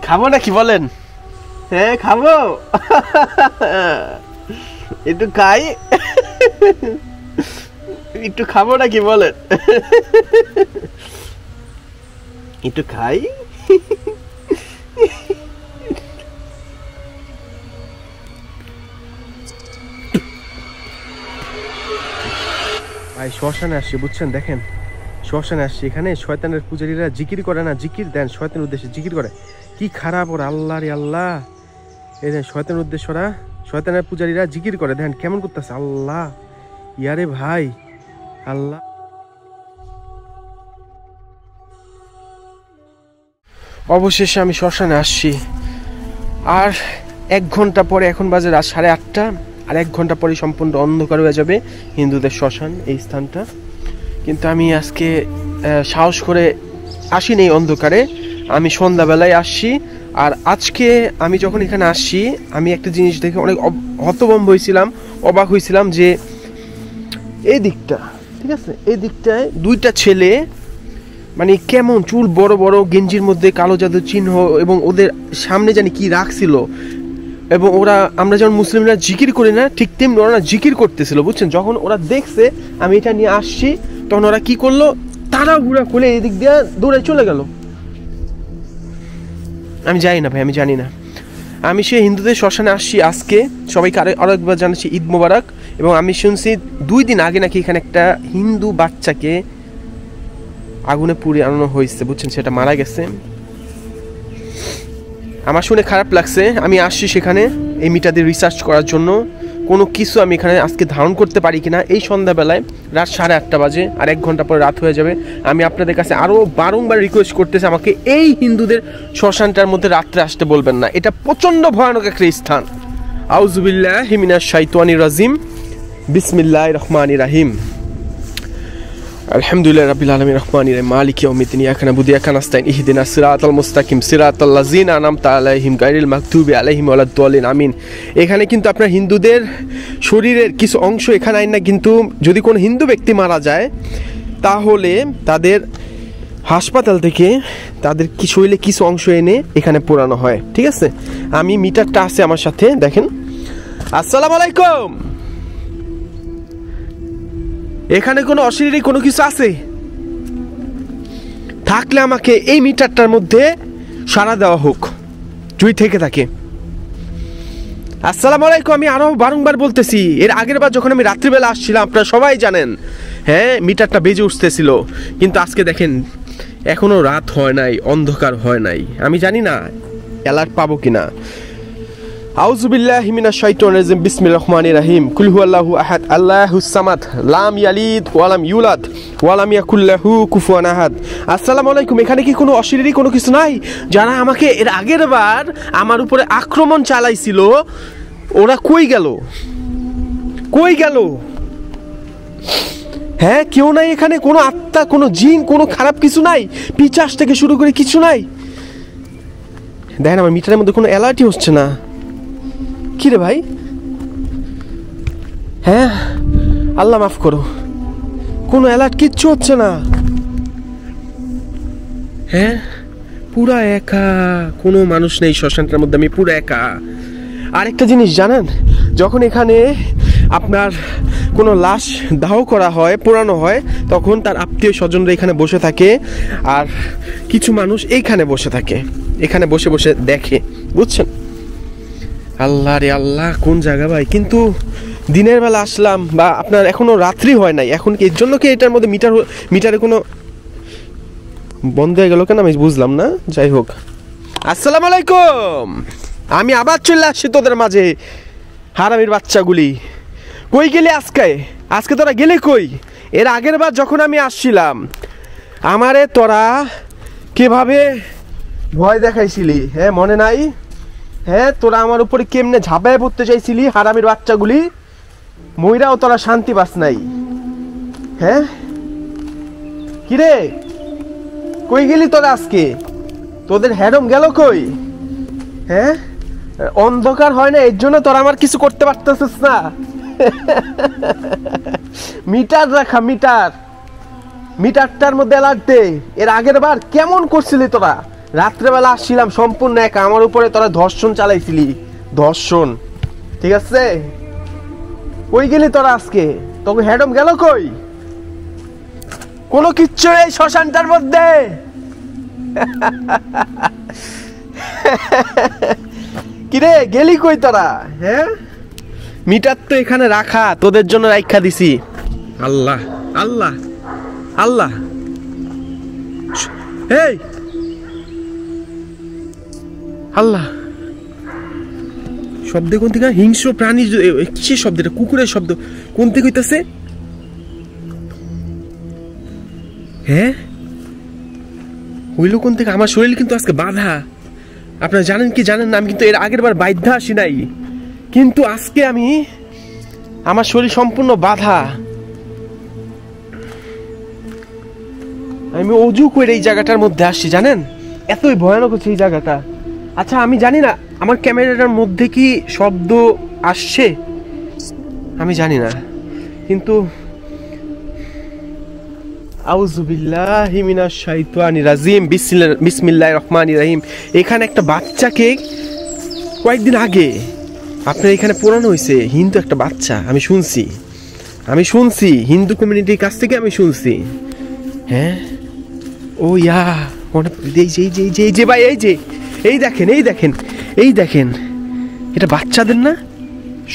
খাবো নাকি বলেন? হ্যাঁ খাবো, একটু খাই, একটু খাবো নাকি বলেন? একটু খাই। ভাই শ্মশানে আসছি বুঝছেন, দেখেন শ্মশানে আসছি, এখানে শয়তানের পূজারীরা জিকির করে না, জিকির দেন শয়তানের উদ্দেশ্যে জিকির করে। কি খারাপ ওরা, আল্লাহ রে আল্লাহ। এই দেন শয়তানের উদ্দেশ্যরা, শয়তানের পূজারীরা জিকির করে, দেন কেমন করতেছে, আল্লাহ ইয়ারে ভাই আল্লাহ। অবশেষে আমি শ্মশানে আসছি, আর 1 ঘন্টা পরে, এখন বাজে রাত 8:30, আর 1 ঘন্টা পরে সম্পূর্ণ অন্ধকার হয়ে যাবে হিন্দুদের শ্মশান এই স্থানটা। কিন্তু আমি আজকে সাহস করে আসিনি এই অন্ধকারে, আমি সন্ধ্যাবেলায় আসছি। আর আজকে আমি যখন এখানে আসছি, আমি একটা জিনিস দেখে অনেক হতভম্ব হয়েছিলাম, অবাক হয়েছিলাম যে এই দিকটা, ঠিক আছে, এই দিকটায় 2টা ছেলে, মানে কেমন চুল বড় বড়, গেঞ্জির মধ্যে কালো জাদুর চিহ্ন, এবং ওদের সামনে জানি কি রাখছিল, এবং ওরা, আমরা যেমন মুসলিমরা জিকির করি না, ঠিক তেমনি ওরা জিকির করতেছিল বুঝছেন। যখন ওরা দেখছে আমি এটা নিয়ে আসছি, তখন ওরা কি করলো, তাড়াহুড়া করে এই দিক দিয়ে দৌড়ে চলে গেল। আমি জানি না ভাই, আমি জানি না। আমি সে হিন্দুদের শ্মশানে আসছি আজকে। সবাইকে আরো একবার জানাচ্ছি ঈদ মোবারক। এবং আমি শুনছি 2 দিন আগে নাকি এখানে একটা হিন্দু বাচ্চাকে আগুনে পুড়িয়ে আনানো হয়েছে বুঝছেন, সেটা মারা গেছে। আমার শুনে খারাপ লাগছে। আমি আসছি সেখানে এই মিটারদের রিসার্চ করার জন্য, কোনো কিছু আমি এখানে আজকে ধারণ করতে পারি কিনা। এই সন্ধ্যাবেলায় রাত 8:30 বাজে, আর 1 ঘন্টা পরে রাত হয়ে যাবে। আমি আপনাদের কাছে আরও বারংবার রিকোয়েস্ট করতেছি, আমাকে এই হিন্দুদের শ্মশানটার মধ্যে রাত্রে আসতে বলবেন না। এটা প্রচণ্ড ভয়ানক একটা স্থান। আউযুবিল্লাহি মিনাশ শাইতানির রাজিম, বিসমিল্লাহির রহমানির রহিম, আলহামদুলিল্লাহি রাব্বিল আলামিন, রহমানির রহিম, মালিকি ইয়াউমিদ্দিন, ইয়্যাকা না'বুদু ওয়া ইয়্যাকা নাস্তাইন, ইহদিনাস সিরাতাল মুস্তাকিম, সিরাতাল লাযিনা আন'আমতা আলাইহিম গায়রিল মাগদুবি আলাইহিম ওয়ালাদ-দাল্লিন, আমিন। এখানে কিন্তু আপনার হিন্দুদের শরীরের কিছু অংশ এখানে আইন না, কিন্তু যদি কোনো হিন্দু ব্যক্তি মারা যায়, তাহলে তাদের হাসপাতাল থেকে তাদের কি শরীরে কিছু অংশ এনে এখানে পোড়ানো হয়, ঠিক আছে। আমি মিটারটা আছে আমার সাথে, দেখেন। আসসালামু আলাইকুম। এখানে কোনো অশরীরী কোনো কিছু আছে থাকলে আমাকে এই মিটারটার মধ্যে সাড়া দেওয়া হোক, যদি থেকে থাকে। আসসালামু আলাইকুম। আমি আরো বারংবার বলতেছি, এর আগের বার যখন আমি রাত্রিবেলা আসছিলাম, আপনারা সবাই জানেন, হ্যাঁ মিটারটা বেজে উঠতেছিল। কিন্তু আজকে দেখেন এখনো রাত হয় নাই, অন্ধকার হয় নাই। আমি জানি না অ্যালার্ট পাবো কিনা। আউযুবিল্লাহি মিনাশ শাইতানির রাজিম, বিসমিল্লাহির রহমানির রহিম, কুল হুয়াল্লাহু আহাদ, আল্লাহুস সামাদ, লাম ইয়ালিদ ওয়া লাম ইউলাদ ওয়া লাম ইয়াকুল লাহু কুফুয়ান আহাদ। আসসালামু আলাইকুম। এখানে কি কোনো অশরীরী কোনো কিছু নাই? যারা আমাকে এর আগের বার আমার উপরে আক্রমণ চালাইছিল, ওরা কই গেল, কই গেল? হ্যাঁ কেউ নাই এখানে? কোনো আত্মা, কোনো জিন, কোনো খারাপ কিছু নাই? পিচাস থেকে শুরু করে কিছু নাই? দেখেন আমার মিটারের মধ্যে কোনো অ্যালার্টই হচ্ছে না। কি রে ভাই? হ্যাঁ আল্লাহ মাফ করো, কোনো অ্যালার্ট কিচ্ছু হচ্ছে না। হ্যাঁ পুরা একা, কোনো মানুষ নেই শ্মশানটার মধ্যে, আমি পুরা একা। আরেকটা জিনিস জানেন, যখন এখানে আপনার কোনো লাশ দাহ করা হয়, পোড়ানো হয়, তখন তার আত্মীয় স্বজনরা এখানে বসে থাকে, আর কিছু মানুষ এইখানে বসে থাকে, এখানে বসে বসে দেখে, বুঝছেন। আল্লাহ রে আল্লাহ, কোন জায়গা ভাই? কিন্তু দিনের বেলা আসলাম, বা আপনার এখনো রাত্রি হয় নাই, এখন কি এর জন্য কি এটার মধ্যে মিটারে কোনো বন্ধ হয়ে গেল কেন আমি বুঝলাম না। যাই হোক, আসসালামু আলাইকুম। আমি আবার চলে আসছি তোদের মাঝে, হারামির বাচ্চাগুলি। কই গেলে আজকে? আজকে তোরা গেলে কই? এর আগের বার যখন আমি আসছিলাম, আমারে তোরা কিভাবে ভয় দেখাইছিলি, হ্যাঁ মনে নাই? হ্যাঁ তোরা আমার উপরে কেমনে ঝাঁপায় পড়তে চাইছিলি, হারামির বাচ্চাগুলি। মইরাও তোরা শান্তি পাস নাই। হ্যাঁ কিরে, কই গেলি তোরা আজকে? তোদের হ্যাডম গেল কই? হ্যাঁ অন্ধকার হয় না, এর জন্য তোরা আমার কিছু করতে পারতেছিস না। মিটার রাখা, মিটারটার মধ্যে অ্যালার্ট দে। এর আগের বার কেমন করছিলি তোরা? রাত্রেবেলা আসছিলাম সম্পূর্ণ একা, আমার উপরে তোরা ধর্ষণ চালাইছিলি, ধর্ষণ, ঠিক আছে? কই গেলি তোরা আজকে? তোকে হেডম গেল কই? কোনো কিচ্ছু নেই শ্মশানটার মধ্যে। কিরে গেলি কই তোরা? হ্যাঁ, মিটার তো এখানে রাখা, তোদের জন্য রাখা দিছি। আল্লাহ আল্লাহ আল্লাহ, এই আল্লাহ, শব্দ কোন থেকে? হিংস্র প্রাণী, কিসের শব্দ এটা? কুকুরের শব্দ কোন থেকে হইতেছে? হ্যাঁ, হইল কোন থেকে? আমার শরীর কিন্তু আজকে বাধা। আপনারা জানেন কি জানেন না, আমি কিন্তু এর আগের বার বাধ্য আসি নাই, কিন্তু আজকে আমার শরীর সম্পূর্ণ বাধা। আমি অজু করে এই জায়গাটার মধ্যে আসছি, জানেন? এতই ভয়ানক হচ্ছে এই জায়গাটা। আচ্ছা, আমি জানি না আমার ক্যামেরাটার মধ্যে কি শব্দ আসছে, আমি জানি না, কিন্তু আউযু বিল্লাহি মিনাশ শাইতানির রাজিম, বিসমিল্লাহির রহমানির রহিম। এখানে একটা বাচ্চাকে কয়েকদিন আগে আপনার এখানে পোড়ানো হয়েছে, হিন্দু একটা বাচ্চা। আমি শুনছি হিন্দু কমিউনিটির কাছ থেকে আমি শুনছি। হ্যাঁ, ও ইয়া, এই যে ভাই, এই দেখেন, এটা বাচ্চাদের না?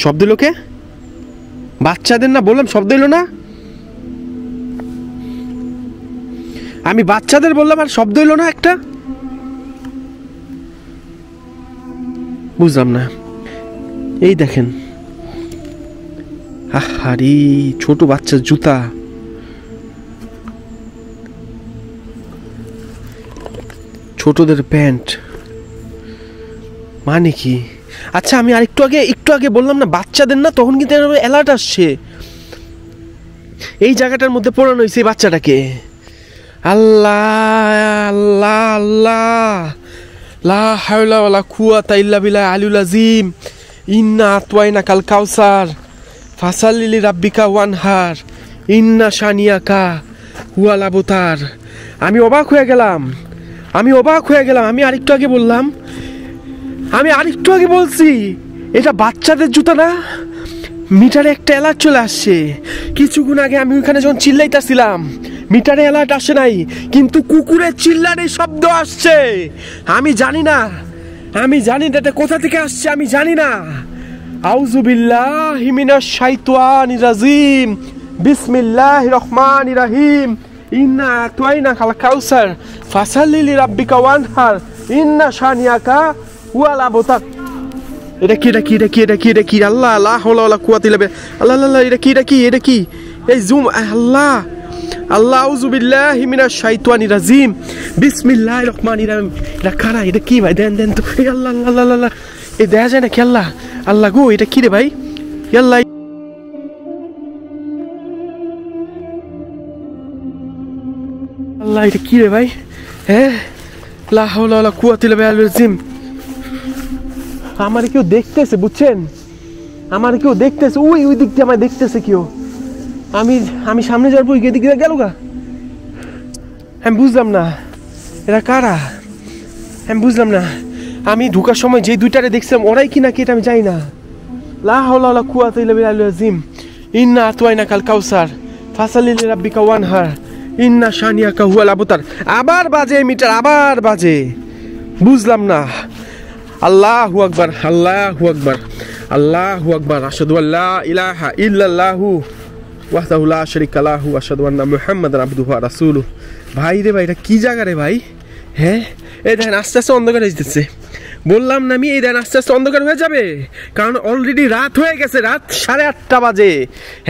শব্দ লোকে বাচ্চাদের না বললাম, শব্দ এলো না? আমি বাচ্চাদের বললাম আর শব্দ এলো না একটা, বুঝলাম না। এই দেখেন, আহারে ছোট বাচ্চার জুতা, ছোটদের প্যান্ট, মানে কি? আচ্ছা, আমি আর একটু আগে বললাম না বাচ্চাদের না, তখন কিন্তু অ্যালার্ট আসছে। এই জায়গাটার মধ্যে পড়ানো হয়েছে এই বাচ্চাটাকে। আল্লাহ আল্লাহ আল্লাহ, লা হাওলা ওয়ালা কুওয়াতা ইল্লা বিল্লাহ আলিউল আযীম। ইন্না আতওয়াইনা কাল কাউসার ফাসাল্লি লিরাব্বিকা ওয়ানহার ইন্না শানিয়াকা হুয়াল আবতার। আমি অবাক হয়ে গেলাম। আমি আরেকটু আগে বলছি এটা বাচ্চাদের জুতা না? মিটারে একটা অ্যালার্ট চলে আসছে। কিছুক্ষণ আগে আমি ওখানে যখন চিল্লাইতেছিলাম, মিটারে অ্যালার্ট আসে নাই, কিন্তু কুকুরের চিল্লানের শব্দ আসছে। আমি জানি না এটা কোথা থেকে আসছে, আমি জানি না। আউযু বিল্লাহি মিনাশ শাইতানির রাজিম, বিসমিল্লাহির রহমানির রহিম। ইন্না আতওয়াইনা কাল কাউসার ফাসাল্লি লিরাব্বিকা ওয়ানহার ইন্না শানিয়াকা হুয়াল আবতার। এটা কি? আল্লাহ লা হাওলা ওয়ালা কুওয়াতা ইল্লা বিল্লাহ। আল্লাহ, এটা কি? এই জুম, আল্লাহ আউযু বিল্লাহি মিনাশ শাইতানির রাজিম, বিসমিল্লাহির রহমানির রহিম। এটা কারা? এটা কি ভাই? দেন তো। এই আল্লাহ, এই দেখা যায় না কি? আল্লাহ গো, এটা কি রে ভাই? আল্লাহ, এটা কি রে ভাই? হ্যাঁ, লা হাওলা ওয়ালা কুওয়াতা ইল্লা বিল্লাহ। আমার কেউ দেখতেছে, বুঝছেন? ওই দিক দিয়ে আমায় দেখতেছে কেউ। আমি সামনে যাওয়ার পর এদিক দিয়ে গেল গা। আমি বুঝলাম না এরা কারা, আমি ঢোকার সময় যে দুইটারে দেখছিলাম ওরাই কি নাকি এটা আমি জানি না। লা হাওলা ওয়ালা কুওয়াতা ইল্লা বিল্লাহিল আযীম। ইন্না আতওয়াইনা কাল কাউসার ফাসাল্লি লিরাব্বিকা ওয়ানহার ইন্না শানিয়াকা হুয়াল আবতার। আবার বাজে মিটার, আবার বাজে, বুঝলাম না। আল্লাহু আকবার, আশহাদু আল্লা ইলাহা ইল্লাল্লাহু ওয়াহদাহু লা শারীকা লাহু ওয়া আশহাদু আন্না মুহাম্মাদান আবদুহু ওয়া রাসূলুহু। ভাই রে ভাই, এটা কি জায়গা রে ভাই? হ্যাঁ, এই দেখেন আস্তে আস্তে অন্ধকার হয়ে যেতেছে। বললাম না আমি, এই দেখেন আস্তে আস্তে অন্ধকার হয়ে যাবে, কারণ অলরেডি রাত হয়ে গেছে, রাত 8:30 বাজে।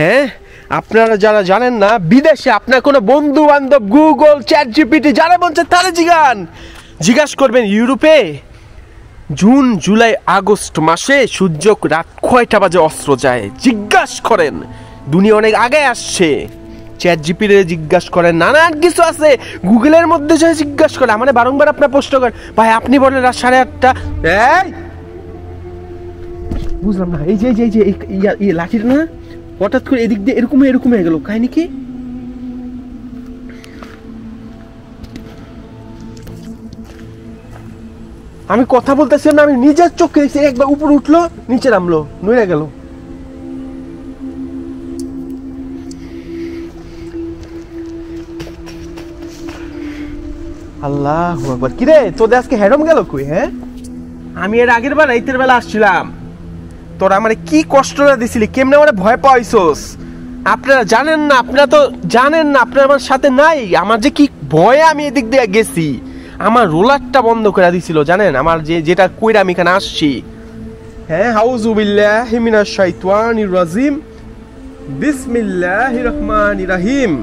হ্যাঁ, আপনারা যারা জানেন না, বিদেশে আপনার কোনো বন্ধু বান্ধব, গুগল, চ্যাট জিপিটি, যারা বলছে তারা জিজ্ঞাসা করবেন, ইউরোপে জুন জুলাই আগস্ট মাসে সূর্য রাত কয়টা বাজে অস্ত্র যায়, জিজ্ঞাসা করেন। দুনিয়া অনেক আগে আসছে। চ্যাট জিপিটি জিজ্ঞাসা করেন, নানান কিছু আছে, গুগলের মধ্যে যায় জিজ্ঞাসা করে। মানে বারংবার আপনার প্রশ্ন করেন, ভাই আপনি বলেন রাত 8:30। এই বুঝলাম না, এই যে লাঠিটা না হঠাৎ করে এদিক দিয়ে এরকম হয়ে গেল, কাহিনী কি? আমি কথা বলতেছিলাম না, আমি নিজের চোখে দেখছি একবার উপরে উঠলো নিচে নামলো, নড়ে গেল। আল্লাহু আকবার। কিরে তোদের আজকে হেডম গেল কই? হ্যাঁ, আমি এর আগের বার রাতের বেলা আসছিলাম, তোরা আমারে কি কষ্টটা দিছিলি, কেমনে আমারে ভয় পাইছস। আপনারা জানেন না, আপনারা তো জানেন না, আপনারা আমার সাথে নাই। আমার যে কি ভয়ে আমি এদিক দিয়ে গেছি, আমার রোলারটা বন্ধ করে দিছিল জানেন, আমার যেটা কইরা আমি এখানে আসছি। হ্যাঁ, আউযু বিল্লাহি মিনাশ শাইতানির রাজিম, বিসমিল্লাহির রহমানির রহিম।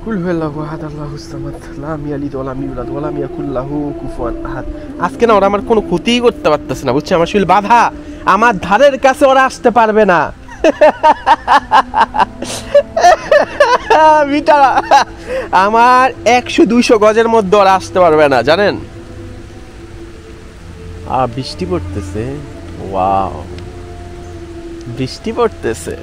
কুল হুয়াল্লাহু আহাদ আল্লাহুস সামাদ লাম ইয়ালিদ ওয়া লাম ইউলাদ ওয়া লাম ইয়াকুল লাহু কুফুয়ান আহাদ। আজকে না ওরা আমার কোনো ক্ষতিই করতে পারতেছে না, বুঝছে? আমার শরীর বাধা, আমার ধারের কাছে ওরা আসতে পারবে না। বিটারা আমার 100-200 গজের মধ্যে ওরা আসতে পারবে না, জানেন? বৃষ্টি পড়তেছে, ওয়াও, বৃষ্টি পড়তেছে।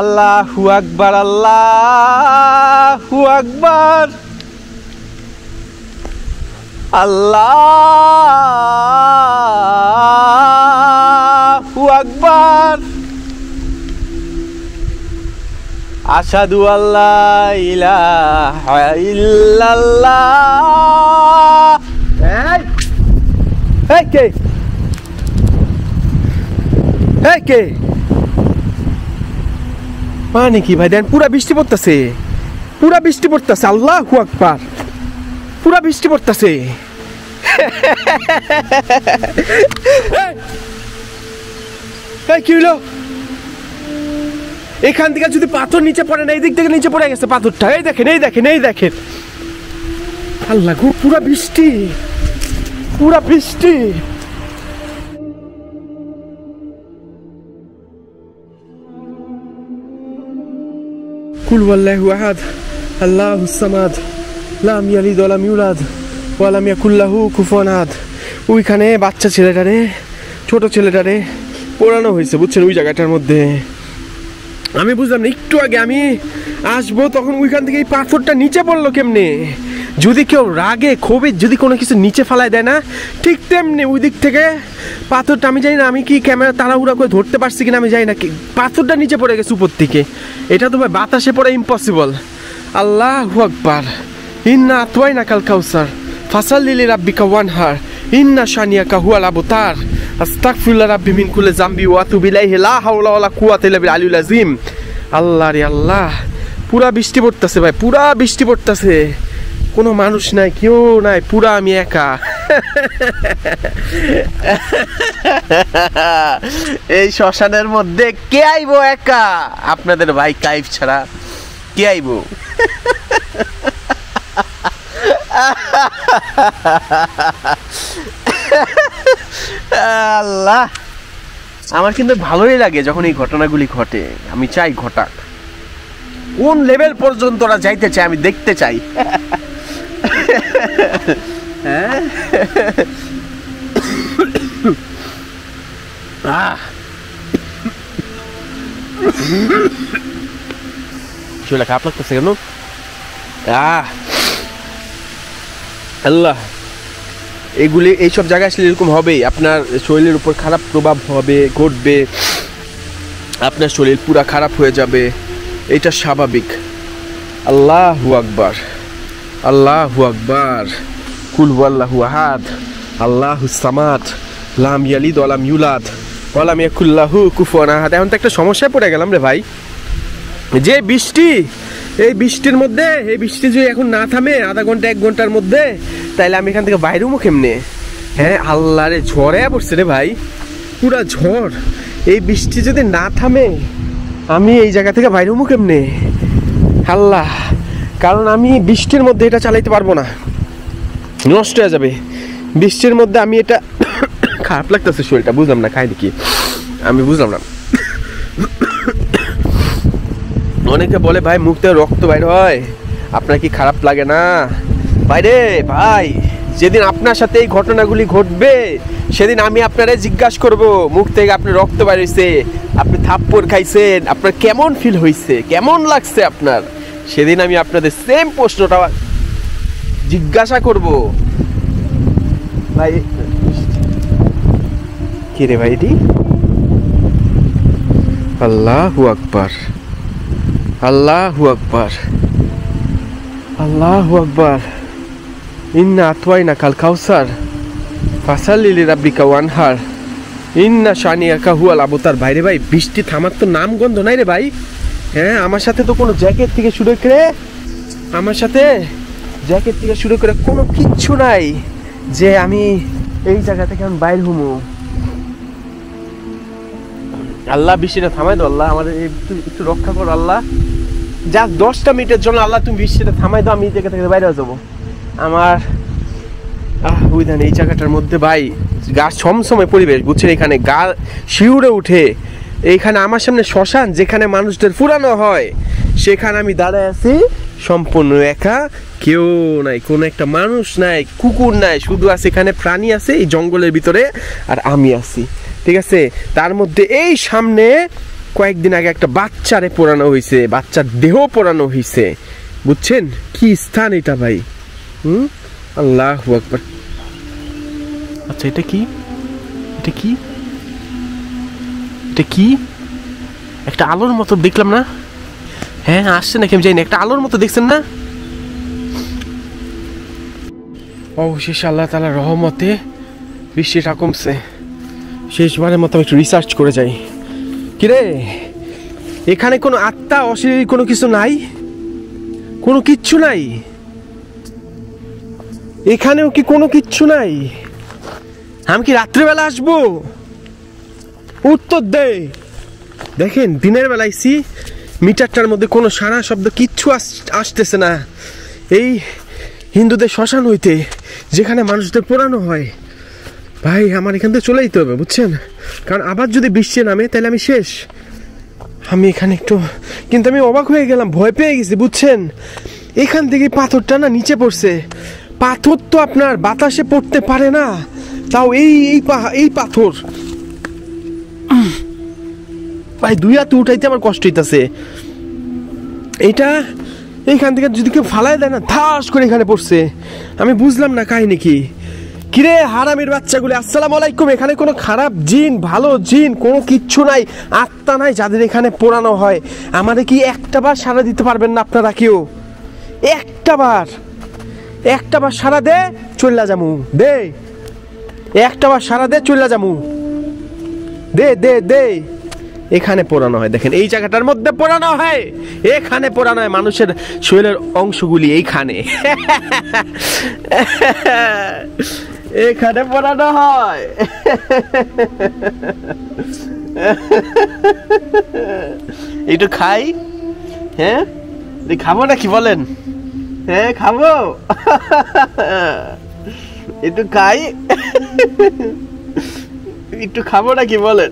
আল্লাহু আকবার, আল্লাহু আকবার, আল্লাহু আকবার, আশহাদু আল্লা ইলাহা ইল্লাল্লাহ। এই কে? এই কে? মানে কি ভাই? দেন পুরা বৃষ্টি পড়তেছে, পুরা বৃষ্টি পড়তেছে। আল্লাহু আকবার, পুরা বৃষ্টি পড়তেছে। কি হলো? এখান থেকে যদি পাথর নিচে পড়ে না, এই দিক থেকে নিচে পড়ে গেছে পাথরটা। এই দেখেন, এই দেখেন, এই দেখেন। আল্লাহ গো, পুরা বৃষ্টি, পুরা বৃষ্টি। কুল হুয়াল্লাহু আহাদ আল্লাহুস সামাদ লাম ইয়ালিদ ওয়া লাম ইউলাদ ওয়া লাম ইয়াকুল লাহু কুফুয়ান আহাদ। ওইখানে বাচ্চা ছেলেটারে, ছোট ছেলেটারে পোড়ানো হয়েছে, বুঝছেন? ওই জায়গাটার মধ্যে আমি বুঝলাম না, একটু আগে আমি আসবো তখন ওইখান থেকে এই পাথরটা নিচে পড়লো কেমনে। যদি কেউ রাগে ক্ষোভে যদি কোনো কিছু নিচে ফেলায় দেয় না, ঠিক তেমনি ওই দিক থেকে পাথরটা, আমি জানি না আমি কি ক্যামেরা তাড়াহুড়া করে ধরতে পারছি কিনা আমি জানি না, কি পাথরটা নিচে পড়ে গেছে উপর থেকে। এটা তো ভাই বাতাসে পড়া ইম্পসিবল। আল্লাহু আকবার। ইন্না আতওয়াইনাকাল কাউসার ফাসাল্লি লিরাব্বিকা ওয়ানহার ইন্না শানিয়াকা হুয়াল আবতার আস্তাগফিরুল্লাহ রাব্বি মিন কুল্লি যামবি ওয়া আতুবু ইলাইহি লা হাওলা ওয়ালা কুওয়াতা ইল্লা বিল আলিয়্যিল আযীম। আল্লাহ রে আল্লাহ, পুরা বৃষ্টি পড়তেছে ভাই, পুরা বৃষ্টি পড়তেছে। কোনো মানুষ নাই, কেউ নাই, পুরা আমি একা। এই শ্মশানের মধ্যে কে আইবো একা? আপনাদের ভাই কাইফ ছাড়া কে আইবো? আল্লাহ, আমার কিন্তু ভালোই লাগে যখন এই ঘটনাগুলি ঘটে। আমি চাই ঘটাক। কোন লেভেল পর্যন্ত ওরা যাইতে চায় আমি দেখতে চাই। শরীরটা খারাপ লাগতেছে কেন? আল্লাহ, এগুলি এইসব জায়গায় আসলে এরকম হবেই, আপনার শরীরের উপর খারাপ প্রভাব হবে, ঘটবে, আপনার শরীর পুরা খারাপ হয়ে যাবে, এটা স্বাভাবিক। আল্লাহু আকবার, আল্লাহু আকবার। কুল হুয়াল্লাহু আহাদ আল্লাহুস সামাদ লাম ইয়ালিদ ওয়া লাম ইউলাদ ওয়া লাম ইয়াকুল লাহু কুফুয়ান আহাদ। এখন তো একটা সমস্যায় পড়ে গেলাম রে ভাই। যে বৃষ্টি, এই বৃষ্টির মধ্যে, এই বৃষ্টি যদি এখন না থামে আধা ঘন্টা 1 ঘন্টার মধ্যে, তাইলে আমি এখান থেকে বাইরে হবো কেমনে? হ্যাঁ, আল্লাহ রে, ঝড়ে পড়ছে রে ভাই, পুরা ঝড়। এই বৃষ্টি যদি না থামে আমি এই জায়গা থেকে বাইরে হবো কেমনে? আল্লাহ, কারণ আমি বৃষ্টির মধ্যে এটা চালাইতে পারবো না, নষ্ট হয়ে যাবে বৃষ্টির মধ্যে। আমি এটা খারাপ লাগতেছে শরীরটা, বুঝলাম না খাই দেখি, আমি বুঝলাম না। অনেকে বলে ভাই মুখ থেকে রক্ত বাইর হয়, আপনার কি খারাপ লাগে না? বাইরে ভাই, যেদিন আপনার সাথে এই ঘটনাগুলি ঘটবে সেদিন আমি আপনারে জিজ্ঞাসা করব, মুখ থেকে আপনি রক্ত বাইর হয়েছে, আপনি থাপ্পড় খাইছেন, আপনার কেমন ফিল হয়েছে, কেমন লাগছে আপনার, সেদিন আমি আপনাদের সেম প্রশ্নটা জিজ্ঞাসা করব। ভাই কি রে ভাই এটি? আল্লাহু আকবার, আল্লাহু আকবার, আল্লাহু আকবার। ইন্না আতওয়াইনা কাল কাউসার ফাসাল্লি লিরাব্বিকা ওয়ানহার ইন্না শানিয়াকা হুয়াল আবতার। ভাইরে ভাই বৃষ্টি থামার তো নাম গন্ধ নাই রে ভাই। হ্যাঁ আমার সাথে তো কোনো জ্যাকেট থেকে শুরু করে কোনো কিচ্ছু নাই যে আমি এই জায়গা থেকে আমি বাইর হমু। আল্লাহ বৃষ্টিটা থামাই দাও, আল্লাহ আমাদের একটু রক্ষা করো আল্লাহ। যা 10টা মিনিটের জন্য আল্লাহ তুমি বৃষ্টিটা থামাই দাও, আমি এই জায়গা থেকে বাইরে যাবো। আমার বুঝলেন এই জায়গাটার মধ্যে ভাই গা সমসময় পরিবেশ, বুঝছেন? এখানে গা শিউরে উঠে। এইখানে আমার সামনে শ্মশান, যেখানে মানুষদের পুরানো হয়, সেখানে আমি দাঁড়ায় আছি সম্পূর্ণ একা, কেউ নাই, কোনো একটা মানুষ নাই, কুকুর নাই, শুধু আছে এখানে প্রাণী আছে এই জঙ্গলের ভিতরে, আর আমি আছি, ঠিক আছে? তার মধ্যে এই সামনে কয়েকদিন আগে একটা বাচ্চারে পোড়ানো হয়েছে, বাচ্চার দেহ পোড়ানো হয়েছে, বুঝছেন? কি স্থান এটা ভাই! আল্লাহু আকবার। আচ্ছা এটা কি? এটা কি? এটা কি? একটা আলোর মতো দেখলাম না? হ্যাঁ আসছে নাকি আমি জানি না, একটা আলোর মতো দেখছেন না? অবশেষে আল্লাহ তাআলার রহমতে বৃষ্টিটা কমছে। শেষবারের মতো একটু রিসার্চ করে যাই। কিরে এখানে কোনো আত্মা অশরীরী কোনো কিছু নাই? কোনো কিচ্ছু নাই এখানেও? কি কোনো কিচ্ছু নাই? আমি কি রাত্রিবেলা আসবো? উত্তর দে। দেখেন দিনের বেলা আইছি, মিটারটার মধ্যে কোনো সারা শব্দ কিচ্ছু আসতেছে না। এই হিন্দুদের শ্মশান হইতে, যেখানে মানুষদের পোড়ানো হয়। ভাই আমার এখান থেকে চলে যেতে হবে, বুঝছেন? কারণ আবার যদি বৃষ্টি নামে তাহলে আমি শেষ। আমি এখানে একটু কিন্তু আমি অবাক হয়ে গেলাম, ভয় পেয়ে গেছি, বুঝছেন? এখান থেকে পাথরটা না নিচে পড়ছে। পাথর তো আপনার বাতাসে পড়তে পারে না, তাও এই পাথর ভাই 2 হাতে উঠাইতে আমার কষ্ট হইতাছে। এইটা এইখান থেকে যদি কেউ ফালাই দেয় না, ধাস করে এখানে পড়ছে। আমি বুঝলাম না কাহিনী কি। কিরে হারামির বাচ্চাগুলো, আসসালামু আলাইকুম। এখানে কোনো খারাপ জিন, ভালো জিন কোনো কিচ্ছু নাই, আত্মা নাই যাদের এখানে পোড়ানো হয়। আমাদের কি একটাবার সাড়া দিতে পারবেন না আপনারা কেউ? একটাবার সাড়া দে, চল্লা যামু। দে একটাবার সাড়া দে, চল্লা যামু। দে দে দে। এখানে পোড়ানো হয়, দেখেন এই জায়গাটার মধ্যে পোড়ানো হয়, এখানে পোড়ানো হয় মানুষের শরীরের অংশগুলি, এইখানে এখানে পোড়ানো হয়। একটু খাই? হ্যাঁ খাবো নাকি বলেন? হ্যাঁ খাবো, একটু খাই, একটু খাবো নাকি বলেন?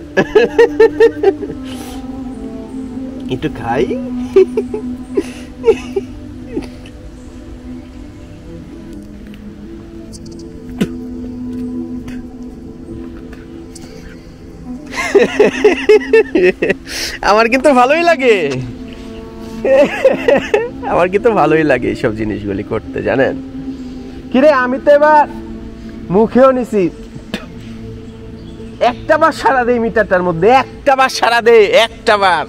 একটু খাই। আমার কিন্তু ভালোই লাগে, আমার কিন্তু ভালোই লাগে এইসব জিনিসগুলি করতে, জানেন? কিরে আমি তো এবার মুখেও নিছি। একটাবার সারা দে মিটারটার মধ্যে, একটাবার সারা দে, একটাবার।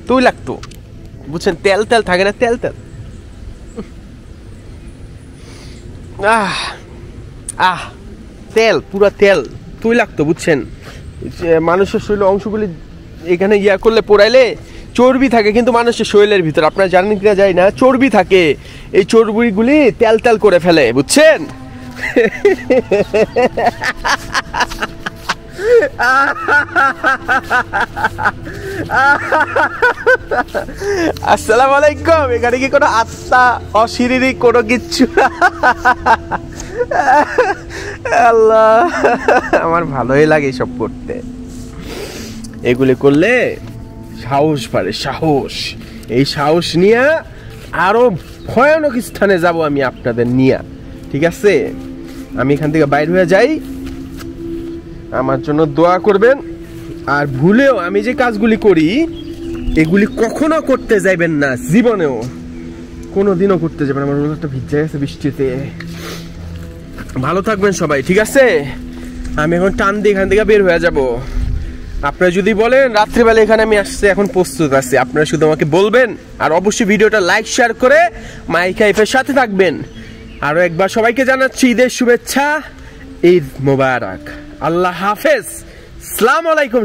তুই লাগতো, বুঝছেন? তেল তেল থাকে না, তেল তেল। তেল, পুরা তেল তুই লাগতো, বুঝছেন? মানুষের শরীরের অংশগুলি এখানে ইয়া করলে, পোড়াইলে চর্বি থাকে কিন্তু মানুষের শরীরের ভিতর, আপনারা জানেন কিনা যায় না, চর্বি থাকে। এই চর্বিগুলি তেল তেল করে ফেলে, বুঝছেন? আসসালামু আলাইকুম। এখানে কি কোনো আত্মা অশরীরী কোনো কিচ্ছু? আল্লাহ, আমার ভালোই লাগে এসব করতে। এগুলি করলে সাহস বাড়ে, সাহস। এই সাহস নিয়ে আরো ভয়ানক স্থানে যাব আমি আপনাদের নিয়ে, ঠিক আছে? আমি এখান থেকে বাইরে হয়ে যাই, আমার জন্য দোয়া করবেন। আর ভুলেও আমি যে কাজগুলি করি এগুলি কখনো করতে যাবেন না, জীবনেও কোনোদিনও করতে যাবেন। আমার রোজাটা ভিজে গেছে বৃষ্টিতে। ভালো থাকবেন সবাই, ঠিক আছে? আমি এখন টান দিয়ে এখান থেকে বের হয়ে যাব। আপনারা যদি বলেন রাত্রিবেলা এখানে আমি আসছি, এখন প্রস্তুত আছি। আপনারা শুধু আমাকে বলবেন, আর অবশ্যই ভিডিওটা লাইক শেয়ার করে মাইক হাইফের সাথে থাকবেন। আরো একবার সবাইকে জানাচ্ছি ঈদের শুভেচ্ছা, ঈদ মোবারক। আল্লাহ হাফেজ, আসসালামু আলাইকুম।